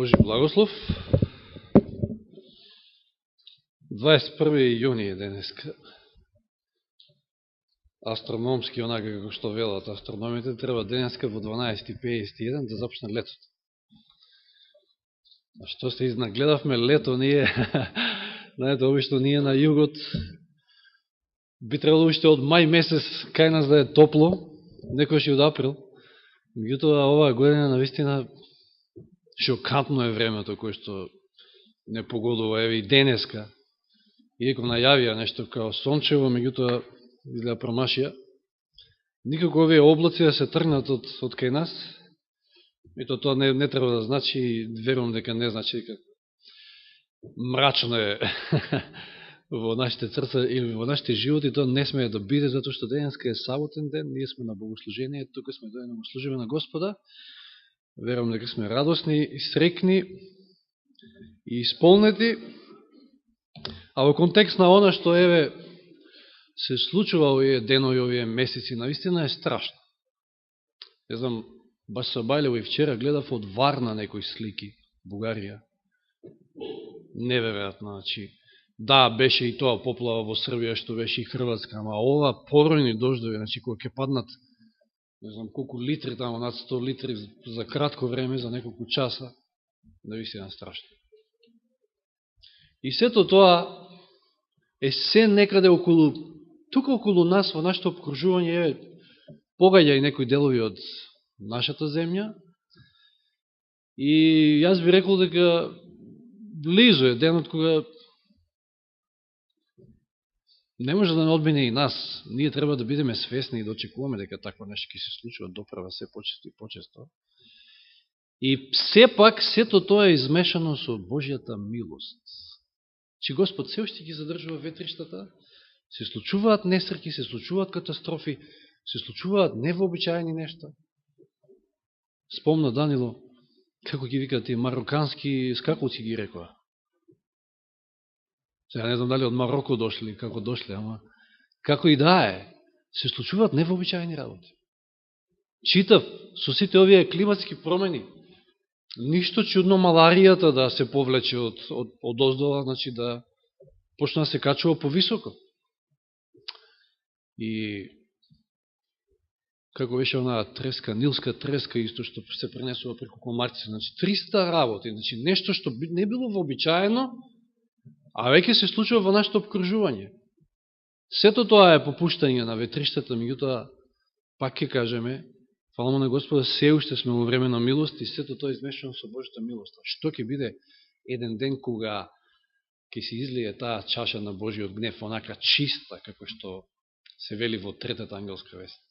Божи благослов. 21. јуни е денеска. Астрономски, онака како што велат астрономите, треба денеска во 12:51 да започне летото. А што се изнагледавме лето ние, знаете, обично ние на југот, би требало уште од мај месец кај нас да е топло, некојаш и од април. Меѓутоа, оваа година навистина шокантно е времето кој што не погодува, еве и денеска. Иако најавија нешто као сончево, меѓутоа изгледа промашија. Никако овие облаци да се тргнат од кај нас, и тоа не треба да значи, верувам дека не значи дека мрачно е во нашите срца или во нашите животи, тоа не смее да биде, затоа што денеска е саботен ден, ние сме на богослужение, тука сме дојдени да служиме на Господа. Верувам дека сме радосни, срекни и исполнети. А во контекст на она што еве се случува овие денови, овие месеци, навистина е страшно. Не знам, баш се обајлево и вчера гледав од Варна некои слики, Бугарија. Неверојатно, значи, да, беше и тоа поплава во Србија, што беше и Хрватска, ама ова поројни дождови, значи, кога ќе паднат, не знам колку литри тамо, над 100 литри за кратко време, за неколку часа, навистина страшно. И сето тоа е се некаде околу, тука околу нас, во нашето обкружување, погаѓа и некои делови од нашата земја. И јас би рекол дека близо е денот кога не може да не одмине и нас. Ние треба да бидеме свесни и да очекуваме дека такво нешто ќе се случува доправа се почесто и почесто. И сепак, сето тоа е измешано со Божјата милост. Че Господ се уште ги задржува ветриштата, се случуваат несреќи, се случуваат катастрофи, се случуваат невообичаени нешта. Спомна Данило, како ги викаат и марокански скакалци ги рекоа. Сега не знам дали од Мароко дошли, како дошли, ама како и да е, се случуваат невообичаени работи. Читав со сите овие климатски промени, ништо чудно маларијата да се повлече од оздола, значи да почна да се качува повисоко. И како беше онаа треска, нилска треска, исто што се пренесува преку комарци, значи 300 работи, значи нешто што не било вообичаено, а веќе се случува во нашето обкружување. Сето тоа е попуштање на ветриштата, меѓутоа, пак ќе кажеме, фаламо на Господа, се уште сме во време на милост и сето тоа измешано со Божјата милост. Што ќе биде еден ден кога ќе се излие таа чаша на Божиот гнев, онака чиста, како што се вели во третата ангелска вест.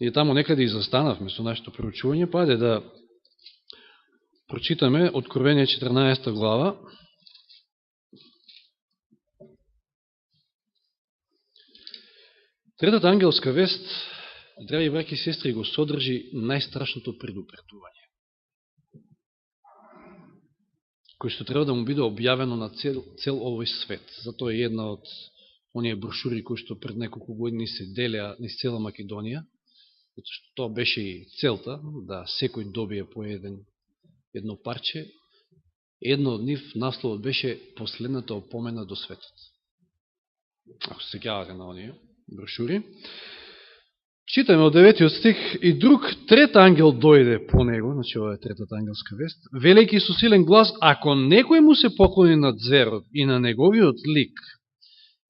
И тамо некаде и застанавме со нашето проучување, па ајде да прочитаме Откровение 14 глава. Третата ангелска вест, драги браќи и сестри, го содржи најстрашното предупредување, кој што треба да му биде објавено на цел овој свет. Затоа е една од оние брошури кои што пред неколку години се делеа низ цела Македонија, затоа што тоа беше и целта, да секој добие по едно парче. Едно од нив, насловот беше Последната опомена до светот. Ако се сеќавате на оние брошури. Читаме од 9 стих: и друг трет ангел дојде по него, значи ова е третата ангелска вест, велејќи со силен глас, ако некој му се поклони на зверот и на неговиот лик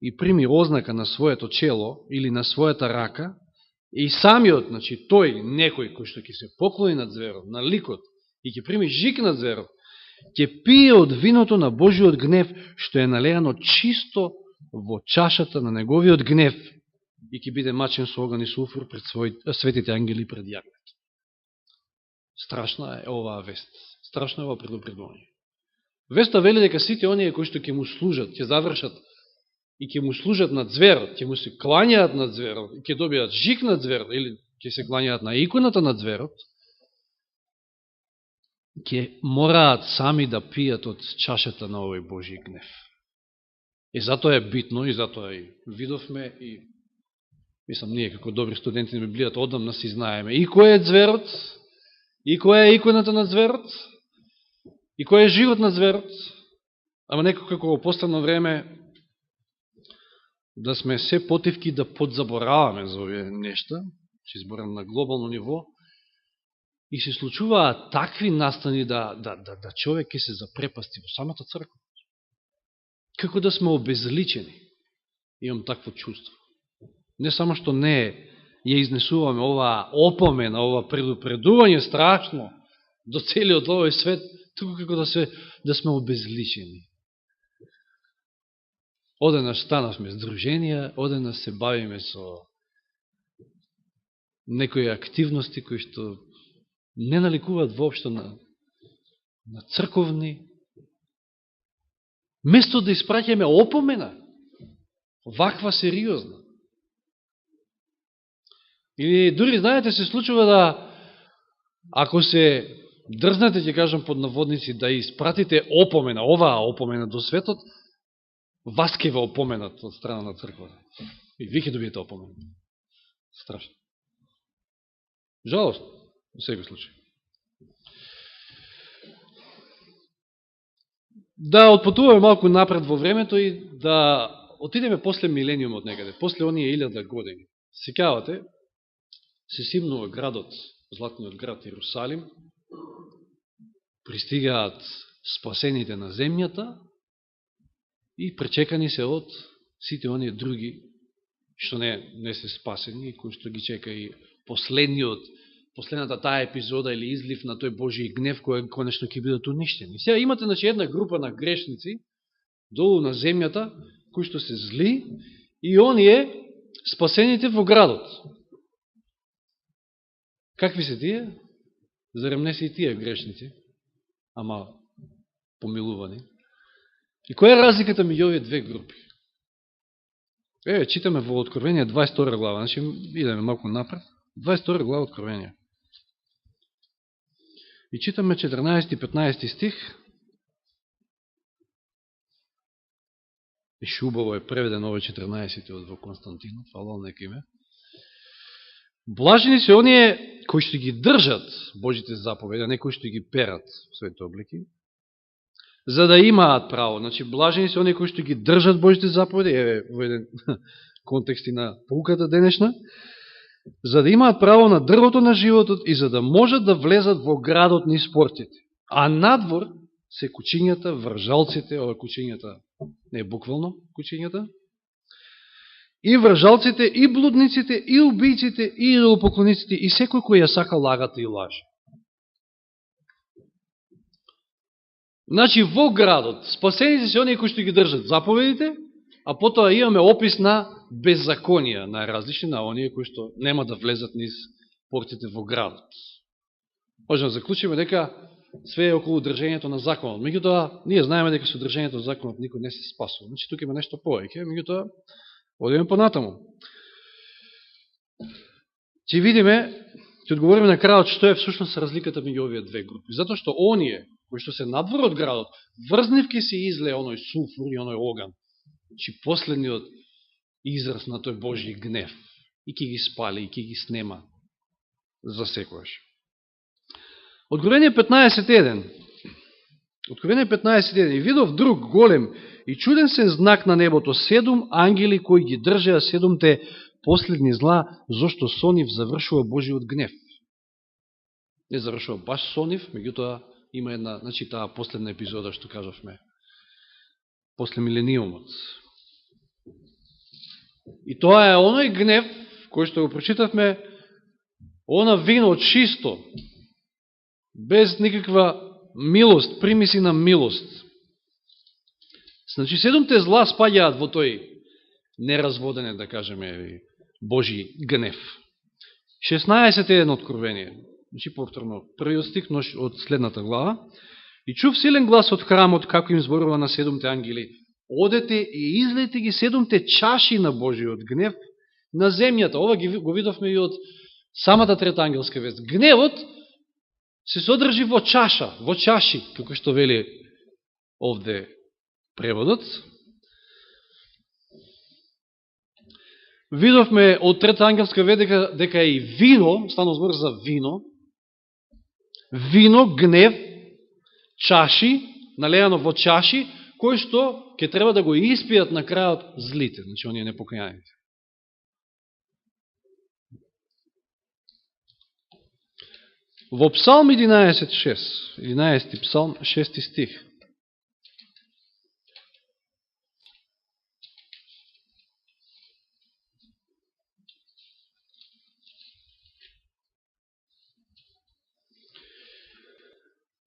и прими ознака на своето чело или на својата рака, и самиот, значи тој, некој кој што ќе се поклони на зверот, на ликот, и ќе прими жик на зверот, ќе пие од виното на Божиот гнев, што е налеано чисто во чашата на неговиот гнев, и ќе биде мачен со оган и суфур пред светите ангели пред јагнето. Страшна е оваа вест. Страшно е ова предупредување. Веста вели дека сите оние кои што ќе му служат, ќе завршат и ќе му служат над зверот, ќе му се клањаат над зверот, ќе добијат жик над зверот, или ќе се клањаат на иконата над зверот, ќе мораат сами да пијат од чашата на овој Божи гнев. И затоа е битно, и затоа и видовме, и мислам, ние како добри студенти на Библијата одамна си знаеме и кој е зверот, и која е иконата на зверот, и кој е живот на зверот, ама некако во последно време да сме се потивки да подзабораваме за овие нешта, че изборам на глобално ниво, и се случуваат такви настани да човек ќе се запрепасти во самата црква. Како да сме обезличени. Имам такво чувство. Не само што не ја изнесуваме оваа опомена, ова предупредување страшно до целиот овој свет, туку како да сме обезличени. Одеднаш станавме здруженија, одеднаш се бавиме со некои активности кои што не наликуваат воопшто на црковни, место да испраќаме опомена, ваква сериозна. Или дури, знаете, се случува да, ако се дрзнете, ќе кажам под наводници, да испратите опомена, оваа опомена до светот, вас ке ве опоменат од страна на црквата. И ви ќе добиете опомена. Страшно. Жалост, во секој случај. Да отпутуваме малку напред во времето и да отидеме после милениумот некаде, после оние 1000 години. Сеќавате, се симнува градот, златниот град Иерусалим, пристигаат спасените на земјата и пречекани се од сите оние други што не се спасени и кои што ги чека и последната таа епизода или излив на тој Божи гнев кој конечно ќе бидат уништени. Сега имате една група на грешници долу на земјата кои што се зли и оние спасените во градот. Какви се тие? Зарем не се и тие грешници, ама помилувани. И која е разликата меѓу овие две групи? Читаме во Откровение 22 глава, значи идеме малку напред. 22 глава Откровение. И читаме 14 и 15 стих. И шубаво е преведен овој 14 од во Константинов, фала нека име. Блажени се оние кои што ги држат Божите заповеди, а не кои што ги перат в своите облики, за да имаат право. Значи, блажени се оние кои што ги држат Божите заповеди, во еден контекст и на поуката денешна, за да имаат право на дрвото на животот и за да можат да влезат во градот низ портите. А надвор се кучињата, вржалците, ова кучињата не е буквално кучињата, и вржалците, и блудниците, и убијците, и идолопоклониците, и секој кој ја сака лагата и лаже. Значи, во градот, спасените се оние кои што ги држат заповедите, а потоа имаме опис на беззаконија, најразлични на оние кои што нема да влезат низ портите во градот. Можеме да заклучиме дека све е околу држењето на законот. Меѓутоа, ние знаеме дека со држењето на законот никој не се спасува. Значи, тука има нешто повеќе, меѓутоа, одиме понатаму. Ќе видиме, ќе одговориме на крајот што е всушност разликата меѓу овие две групи. Затоа што оние кои што се надвор од градот, врзнивки се изле оној сулфур и оној оган, значи последниот израз на тој Божи гнев, и ќе ги спали, и ќе ги снема за секојаш. Откровение 15.1. Откровение 15.1. И видов друг голем и чуден се знак на небото, 7 ангели кои ги држеа 7 последни зла, зашто со нив завршува Божиот гнев. Не завршува баш со нив, меѓутоа има една, значи таа последна епизода што кажавме, после милениумот. И тоа е оној гнев, кој што го прочитавме, она вино чисто, без никаква милост, примиси на милост. Значи, 7 зла спаѓаат во тој неразводен, да кажеме, Божи гнев. 16 е едно откровение. Значи, повторно, првиот стих од следната глава. И чув силен глас од храмот, како им зборува на 7 ангели. Одете и излете ги 7 чаши на Божиот гнев на земјата. Ова го видовме и од самата трета ангелска вест. Гневот се содржи во чаша, во чаши, како што вели овде преводот. Видовме од трета ангелска вест дека и вино, стано збор за вино, вино, гнев, чаши, налеано во чаши, кои што ќе треба да го испијат на крајот злите, значи оние непокајаните. Во Псалм 11.6, 11 Псалм, 6 стих.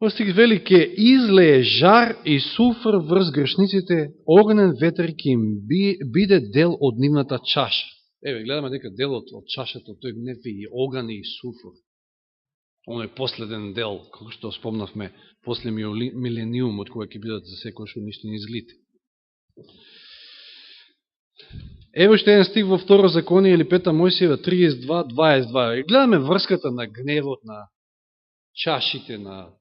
Во стих вели, ке излее жар и суфр врз грешниците, огнен ветер ке им биде дел од нивната чаша. Еве, гледаме дека делот од чашата, тој гнев и оган и суфр. Оној последен дел, како што спомнавме, после милениумот, кога ќе бидат за секојаш уништени злите. Ево што еден стих во Второ Законие или 5 Мојсиева 32:22. Гледаме врската на гневот, на чашите, на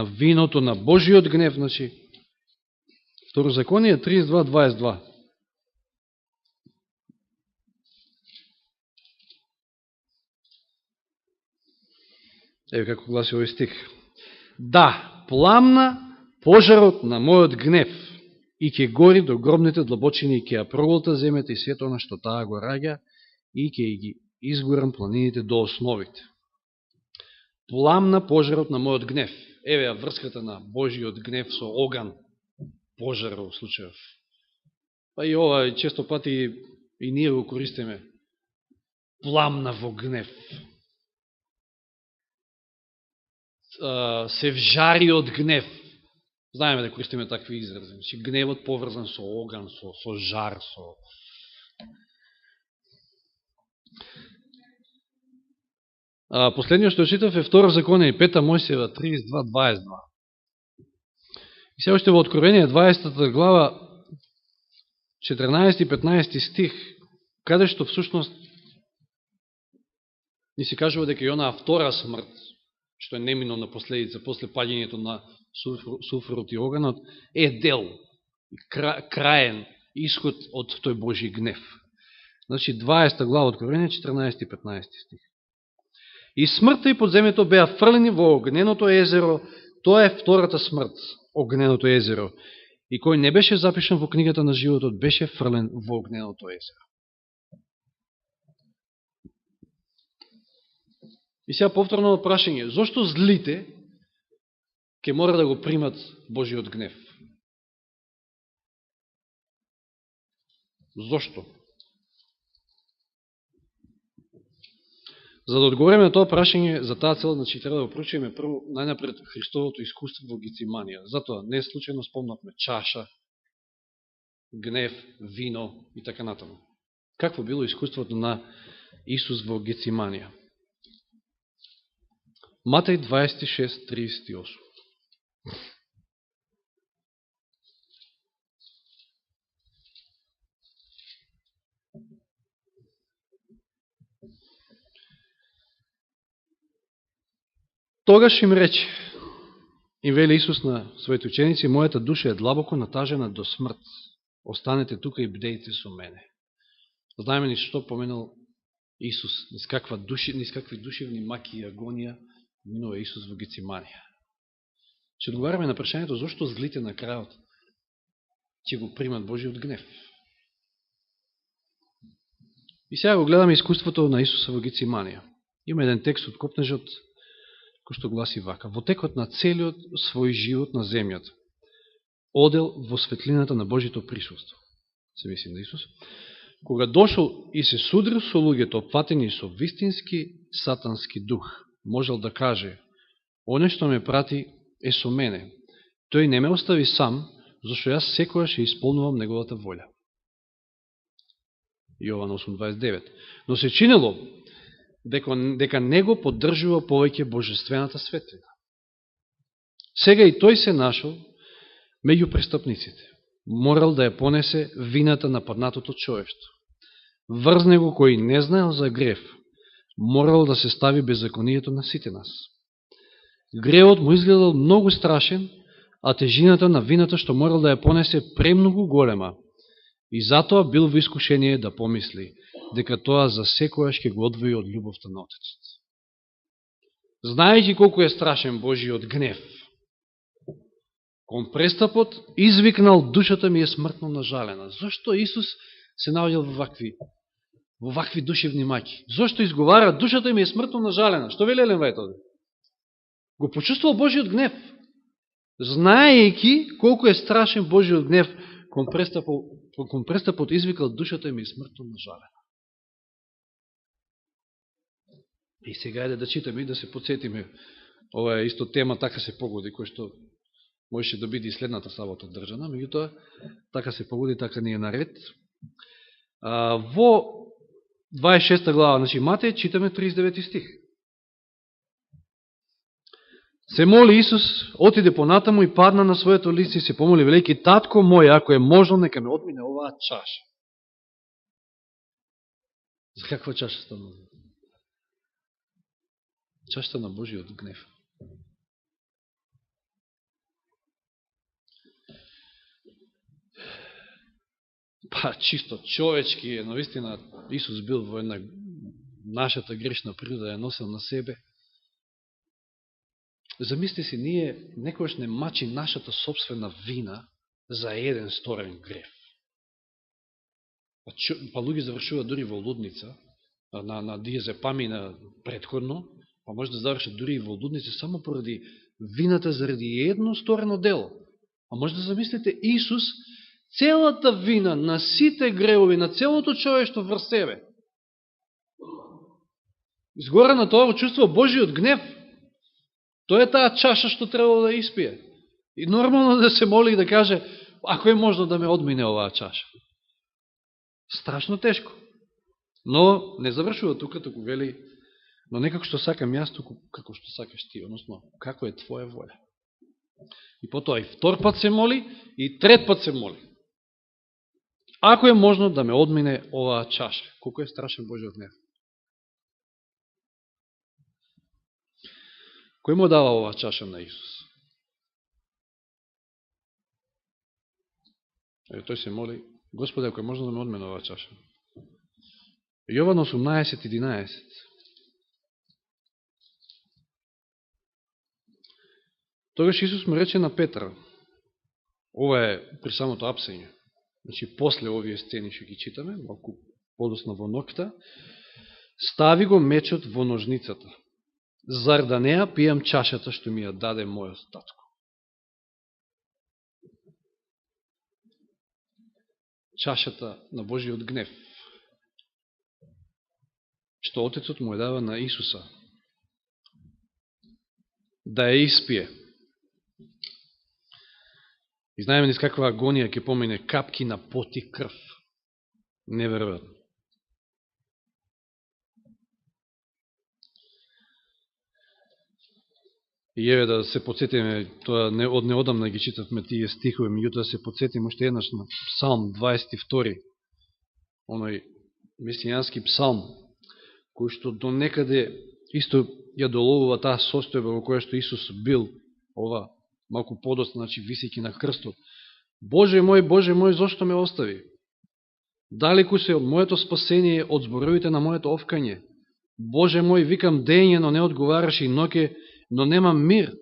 виното, на Божиот гнев, значи. Второзаконие 32:22. Еве како гласи овој стих. Да, пламна пожарот на мојот гнев и ќе гори до гробните длабочини и ќе ја проголта земјата и сето она што таа го раѓа и ќе ги изгорам планините до основите. Пламна пожарот на мојот гнев. Еве ја врската на Божиот гнев со оган, пожар во случајов. Па и ова често пати и ние го користиме. Пламна во гнев. Се вжари од гнев. Знаеме да користиме такви изрази. Значи, гневот поврзан со оган, со жар, со... Последниот што читав е Второ Законие, 5 Мојсиева 32:22. И се уште во Откровение 20 глава 14 и 15 стих, каде што всушност ни се кажува дека и онаа втора смрт, што е неминовна последица после паѓањето на суфрот и оганот, е дел, краен исход од тој Божи гнев. Значи 20 глава Откровение 14 и 15 стих. И смртта и подземјето беа фрлени во огненото езеро, тоа е втората смрт, огненото езеро. И кој не беше запишан во книгата на животот, беше фрлен во огненото езеро. И сега повторно прашање, зошто злите ќе мора да го примат Божиот гнев? Зошто? За да одговориме на тоа прашање, за таа цел, значи треба да го проучиме прво најнапред Христовото искуство во Гециманија. Затоа не случајно спомнавме чаша, гнев, вино и така натаму. Какво било искуството на Исус во Гециманија? Матеј 26:38. Тогаш им рече, им вели Исус на своите ученици, мојата душа е длабоко натажена до смрт. Останете тука и бдејте со мене. Знаеме ни што поменал Исус, низ какви душевни маки и агонија минува Исус во Гециманија. Че одговараме на прашањето зошто злите на крајот ќе го примат Божиот гнев. И сега го гледаме искуството на Исуса во Гециманија. Има еден текст од Копнежот, кој што гласи вака. Во текот на целиот свој живот на земјата, одел во светлината на Божито присуство. Се мисли на Исус. Кога дошол и се судрил со луѓето опфатени со вистински сатански дух, можел да каже, оне што ме прати е со мене. Тој не ме остави сам, зашто јас секојаш ќе исполнувам неговата волја. Јован 8:29. Но се чинело дека него поддржува повеќе божествената светлина. Сега и тој се нашол меѓу престапниците. Морал да ја понесе вината на паднатото човештво. Врз него кој не знаел за грев, морал да се стави беззаконието на сите нас. Гревот му изгледал многу страшен, а тежината на вината што морал да ја понесе премногу голема, и затоа бил во искушение да помисли дека тоа за секојаш ќе го одвои од љубовта на Отецот. знаејќи колку е страшен Божиот гнев, кон престапот извикнал, душата ми е смртно нажалена. Зошто Исус се наоѓал во вакви душевни маки? Зошто изговара, душата ми е смртно нажалена? Што вели Елен Вајт овде? Го почувствувал Божиот гнев, знаејќи колку е страшен Божиот гнев, кон престапот извикал, душата ми е смртно нажалена. И сега еде да читаме и да се подсетиме. Ова е исто тема, така се погоди, кој што можеше да биде и следната сабота држана, меѓутоа, така се погоди, така ни е наред. Во 26 глава, значи Матеј, читаме 39 стих. Се моли Исус, отиде понатаму и падна на своето лице и се помоли, велики, татко мој, ако е можно, нека ме одмине оваа чаша. За каква чаша станува? Чашата на Божиот гнев. Па, чисто човечки е, навистина, Исус бил во една нашата грешна природа, ја носил на себе. Замисли си, ние некојаш не мачи нашата собствена вина за еден сторен греф. Па луѓе завршуваат дури во лудница, на диазепамина предходно, па може да завршат дури и во лудница само поради вината заради едно сторено дело. А може да замислите, Исус целата вина на сите гревови, на целото човештво врз себе. Изгоре на тоа чувствува Божиот гнев. Тоа е таа чаша што требало да испие. И нормално да се моли и да каже, ако е можно да ме одмине оваа чаша. Страшно тешко. Но не завршува тука, туку вели, но не како што сакам јас, туку како што сакаш ти, односно, како е твоја воля. И потоа и втор пат се моли, и трет пат се моли. Ако е можно да ме одмине оваа чаша. Колко е страшен Божиот гнев. Кој му дава оваа чаша на Исус? Тој се моли, Господи, ако е можно да ме одмине оваа чаша. Јован 18:11. Тогаш Исус му рече на Петра, ова е при самото апсење, значи после овие сцени што ги читаме, малку подосно во ноќта, стави го мечот во ножницата. Зар да не ја пијам чашата што ми ја даде мојот татко? Чашата на Божиот гнев, што Отецот му ја дава на Исуса, да ја испие. И знаеме низ каква агонија ќе помине, капки на пот и крв. Неверојатно. И еве да се подсетиме, тоа од неодамна ги читавме тие стихови, меѓутоа да се подсетиме уште еднаш на Псалм 22, оној месијански псалм, кој што до некаде исто ја доловува таа состојба во која што Исус бил, ова малку подоцна, значи висејќи на крстот. Боже мој, зошто ме остави? Далеку се од моето спасение, од зборовите на моето овкање. Боже мој, викам дење, но не одговараш, и ноќе, но немам мир.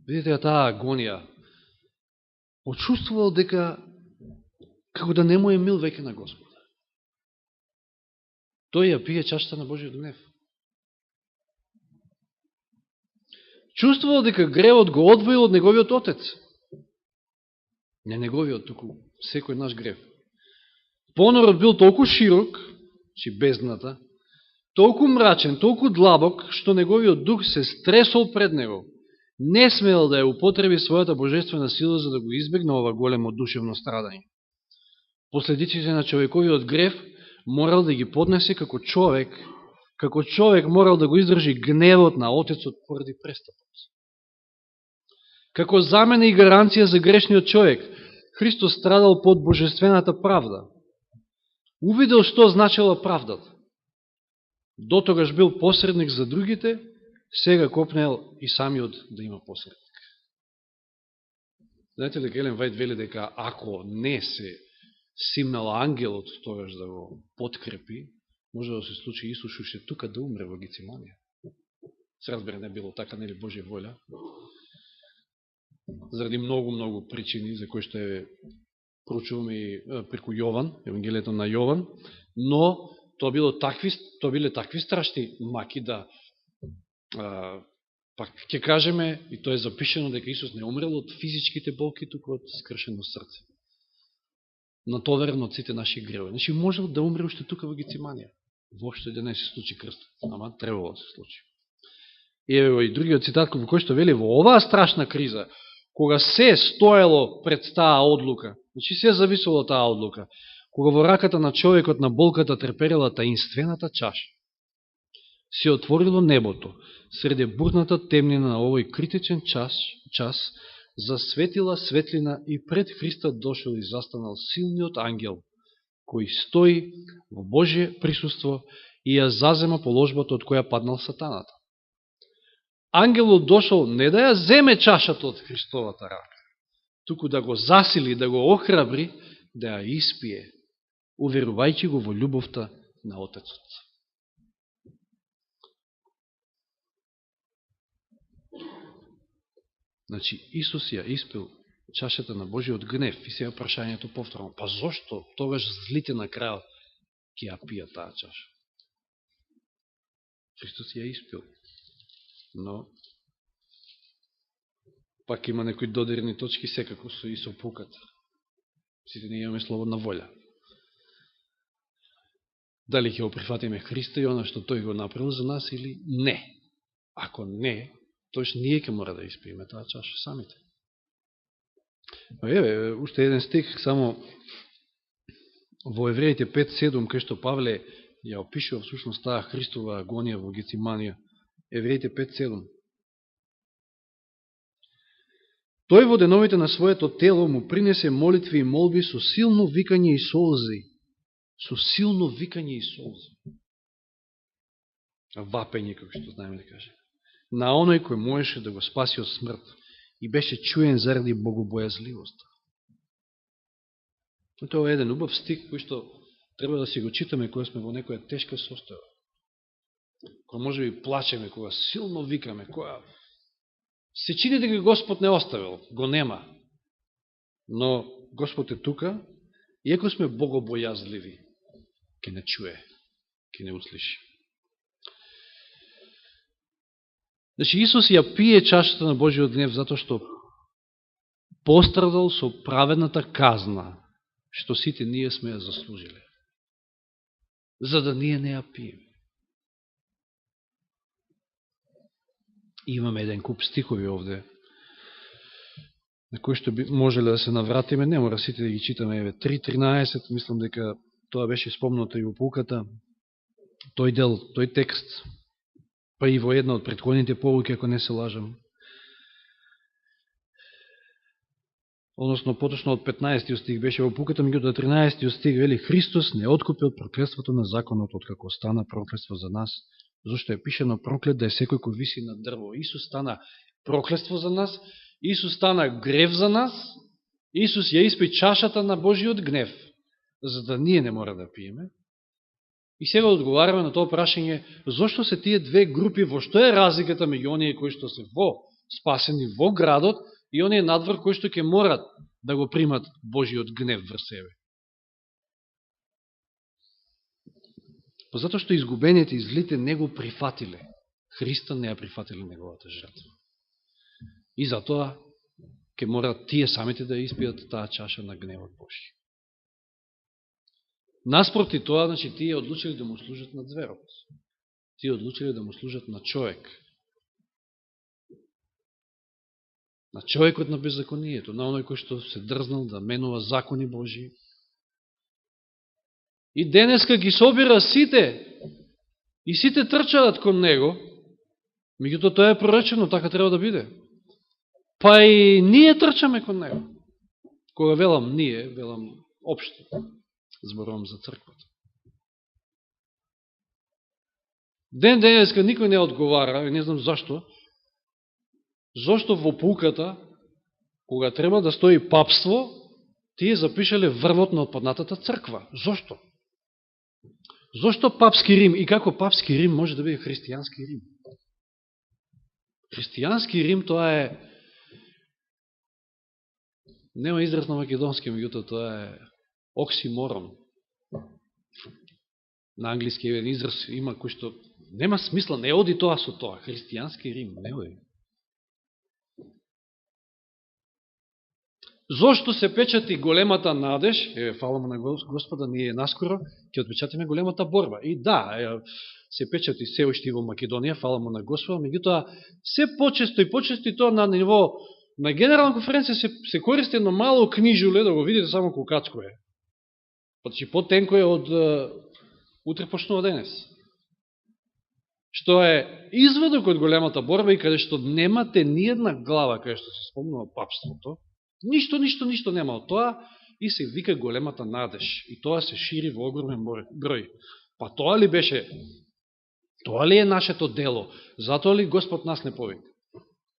Видите таа агонија. Почувствувал дека како да не му е мил веќе на Господа. Тој ја пие чашата на Божиот гнев. Чувствувал дека гревот го одвоил од неговиот отец. Не неговиот, туку секој наш грев. Понорот бил толку широк, чи бездната, толку мрачен, толку длабок, што неговиот дух се стресол пред него. Не смел да ја употреби својата божествена сила за да го избегне ова големо душевно страдање. Последиците на човековиот грев морал да ги поднесе како човек морал да го издржи гневот на Отецот поради престапот. Како замена и гаранција за грешниот човек, Христос страдал под божествената правда. Увидел што значила правдата. Дотогаш бил посредник за другите, сега копнел и самиот да има посредник. Знаете ли, Елен Вајт вели дека ако не се симнал ангелот тогаш да го подкрепи, може да се случи Исус уште тука да умре во Гециманија. Се разбира, не било така, нели Божја воља. Заради многу причини, за кои што проучуваме и преку Јован, Евангелието на Јован, но тоа биле такви страшни маки да пак ќе кажеме, и тоа е запишено, дека Исус не умрел од физичките болки, туку од скршено срце. Натоварен од сите наши гревови. Значи можел да умре уште тука во Гециманија. Воопшто да не се случи крстот, ама требало да се случи. И еве го и другиот цитат во кој што вели во оваа страшна криза, кога се стоело пред таа одлука, значи се зависело таа одлука, кога во раката на човекот на болката треперела таинствената чаша, се отворило небото, среде бурната темнина на овој критичен час, засветила светлина и пред Христа дошол и застанал силниот ангел, кој стои во Божие присуство и ја зазема положбата од која паднал сатаната. Ангелот дошол не да ја земе чашата од Христовата рака, туку да го засили, да го охрабри, да ја испие, уверувајќи го во љубовта на Отецот. Значи, Исус ја испил чашата на Божиот гнев и сега прашањето повторно. Па зошто тогаш злите на крајот ќе ја пијат таа чаша? Христос ја испил. Но пак има некои додирни точки секако и со пуката. Сите ние имаме слободна волја. Дали ќе го прифатиме Христа и она што тој го направил за нас или не? Ако не, тоаш ние ќе мора да испиеме таа чаша самите. Еве, уште еден стих, само во Евреите 5.7, кај што Павле ја опишува всушност таа Христова агонија во Гециманија. Евреите 5.7. Тој во деновите на своето тело му принесе молитви и молби со силно викање и солзи. Со силно викање и солзи. Вапење, како што знаеме да кажем. На оној кој можеше да го спаси од смрт и беше чуен заради богобојазливост. Тоа е еден убав стих кој што треба да си го читаме кога сме во некоја тешка состојба. Кога може би плачеме, кога силно викаме, кога се чини дека Господ не оставил, го нема. Но Господ е тука, иако сме богобојазливи, ќе не чуе, ќе не услиши. Значи Исус ја пие чашата на Божиот гнев затоа што пострадал со праведната казна, што сите ние сме ја заслужиле. За да ние не ја пиеме. Имаме еден куп стихови овде, на кои што можеле да се навратиме, не мора сите да ги читаме, еве 3.13, мислам дека тоа беше спомнато и во пулката, тој дел, тој текст, па и во една од претходните поруки, ако не се лажам. Односно, поточно од 15 стих беше во пулката, меѓутоа 13 стих вели Христос не откупи од проклетството на законот, откако стана проклетство за нас, зашто е пишено проклет да е секој кој виси на дрво. Исус стана проклетство за нас, Исус стана грев за нас, Исус ја испи чашата на Божиот гнев, за да ние не мора да пиеме. И сега одговараме на тоа прашање, зошто се тие две групи, во што е разликата меѓу оние кои што се во спасени во градот и оние надвор кои што ќе морат да го примат Божиот гнев врз себе. Затоа што изгубените и злите не го прифатиле. Христа не ја прифатиле неговата жртва. И затоа ќе морат тие самите да испијат таа чаша на гневот Божи. Наспроти тоа, значи, тие одлучили да му служат на зверот. Тие одлучили да му служат на човек. На човекот на беззаконието, на оној кој што се дрзнал да менува закони Божи. И денеска ги собира сите, и сите трчаат кон него, меѓуто тоа е проречено, така треба да биде. Па и ние трчаме кон него. Кога велам ние, велам општо, зборувам за црквата. Денеска никој не одговара, и не знам зашто, зашто во пулката, кога треба да стои папство, тие запишале врвот на отпаднатата црква. Зошто? Зошто папски Рим и како папски Рим може да биде христијански Рим? Христијански Рим тоа е, нема израз на македонски, меѓутоа тоа е оксиморон. На англиски еден израз има кој што нема смисла, не оди тоа со тоа. Христијански Рим, не оди. Зошто се печати големата надеж? Фала му на Господа, ние наскоро ќе отпечатиме големата борба. И да, се печати се уште во Македонија, фала му на Господа, меѓутоа се почесто и почесто и тоа на ниво на генерална конференција се користи едно мало книжуле, да го видите само колкацко е. Значи потенко е од утре почнува денес. Што е изводок од големата борба и каде што немате ниедна глава каде што се спомнува папството, ништо нема од тоа и се вика големата надеж. И тоа се шири во огромен број. Па тоа ли беше, тоа ли е нашето дело? Затоа ли Господ нас не повика?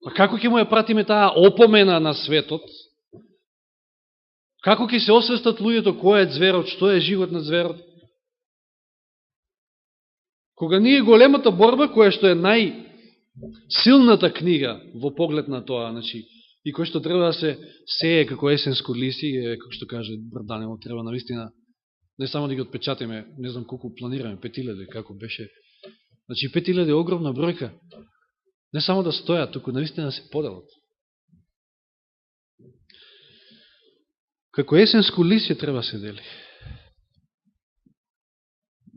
Па како ќе му ја пратиме таа опомена на светот? Како ќе се освестат луѓето кој е зверот, што е живот на зверот? Кога ние големата борба, која што е најсилната книга во поглед на тоа, значи, и кој што треба да се сее како есенско лиси, како што каже Брданево, треба навистина не само да ги отпечатиме, не знам колку планираме, 5000, како беше. Значи 5000 е огромна бројка. Не само да стојат, туку навистина да се поделат. Како есенско лиси треба се дели.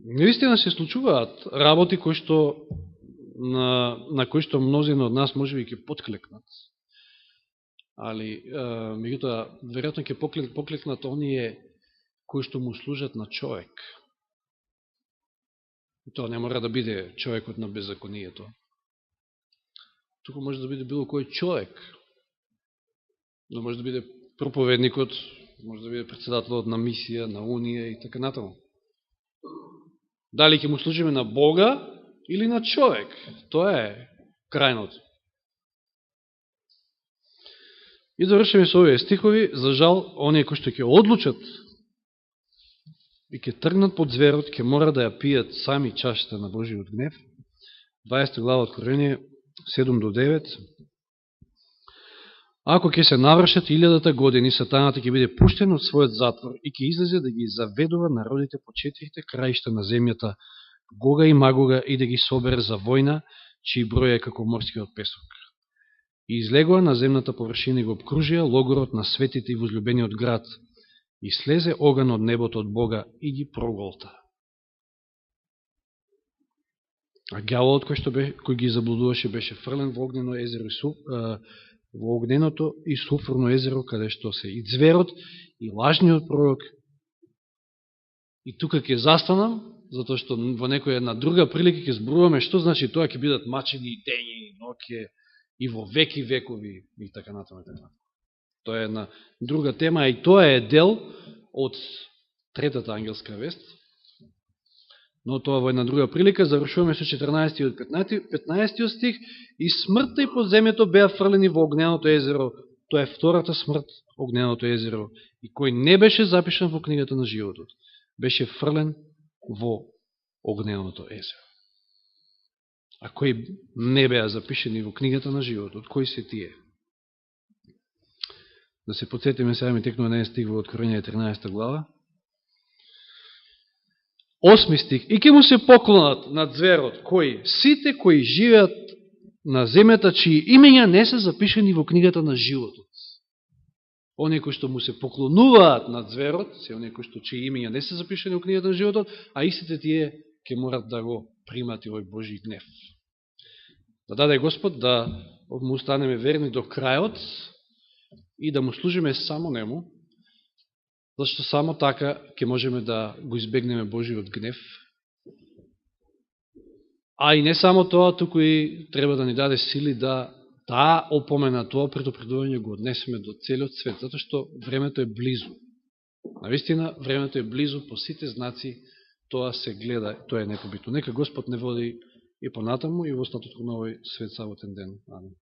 Навистина се случуваат работи кои што на кои што мнозина од нас можеби ќе подклекнат. Али, меѓутоа, веројатно ќе поклекнат оние кои што му служат на човек. И тоа не мора да биде човекот на беззаконието. Туку може да биде било кој човек. Но може да биде проповедникот, може да биде председателот на мисија, на унија и така натаму. Дали ќе му служиме на Бога или на човек? Тоа е крајното. И завршиме со овие стихови. За жал, оние кои што ќе одлучат и ќе тргнат под зверот, ќе мора да ја пијат сами чашата на Божиот гнев. 20 глава Откровение 7-9. Ако ќе се навршат 1000 години, сатаната ќе биде пуштен од својот затвор и ќе излезе да ги заведува народите по 4 краишта на земјата, Гога и Магога, и да ги собере за војна, чиј број е како морскиот песок. И излегува на земната површина и го обкружија логорот на светите и возлюбениот град, и слезе оган од небото од Бога и ги проголта. А ѓаволот кој ги заблудуваше беше фрлен во огнено езеро во огненото и суфурно езеро, каде што се и зверот, и лажниот пророк. И тука ќе застанам, затоа што во некоја една друга прилика ќе зборуваме што значи тоа, ќе бидат мачени и дењи, и ноќе, и во веки векови, и така натаму. Тоа е една друга тема, и тоа е дел од третата ангелска вест. Но тоа во една друга прилика. Завршуваме со 14 и 15 стих. И смртта и подземјето беа фрлени во огненото езеро. Тоа е втората смрт, огненото езеро. И кој не беше запишан во книгата на животот, беше фрлен во огненото езеро. А кои не беа запишени во книгата на животот, кои се тие? Да се подсетиме, сега ми текнува на еден стих во Откровение 13 глава. 8 стих. И ќе му се поклонат над зверот, кои сите кои живеат на земјата, чии имења не се запишени во книгата на животот. Оние кои што му се поклонуваат над зверот, се оние кои што чии имења не се запишени во книгата на животот, а истите тие ќе морат да го примат и овој Божи гнев. Да даде Господ да му останеме верни до крајот и да му служиме само нему, зашто само така ќе можеме да го избегнеме Божиот гнев. А и не само тоа, туку и треба да ни даде сили да таа опомена, тоа предупредување го однесеме до целиот свет, затоа што времето е близу. Навистина, времето е близу, по сите знаци тоа се гледа, тоа е непобитно. Нека Господ не води и понатаму и во остатокот на овој свет саботен ден. Амин.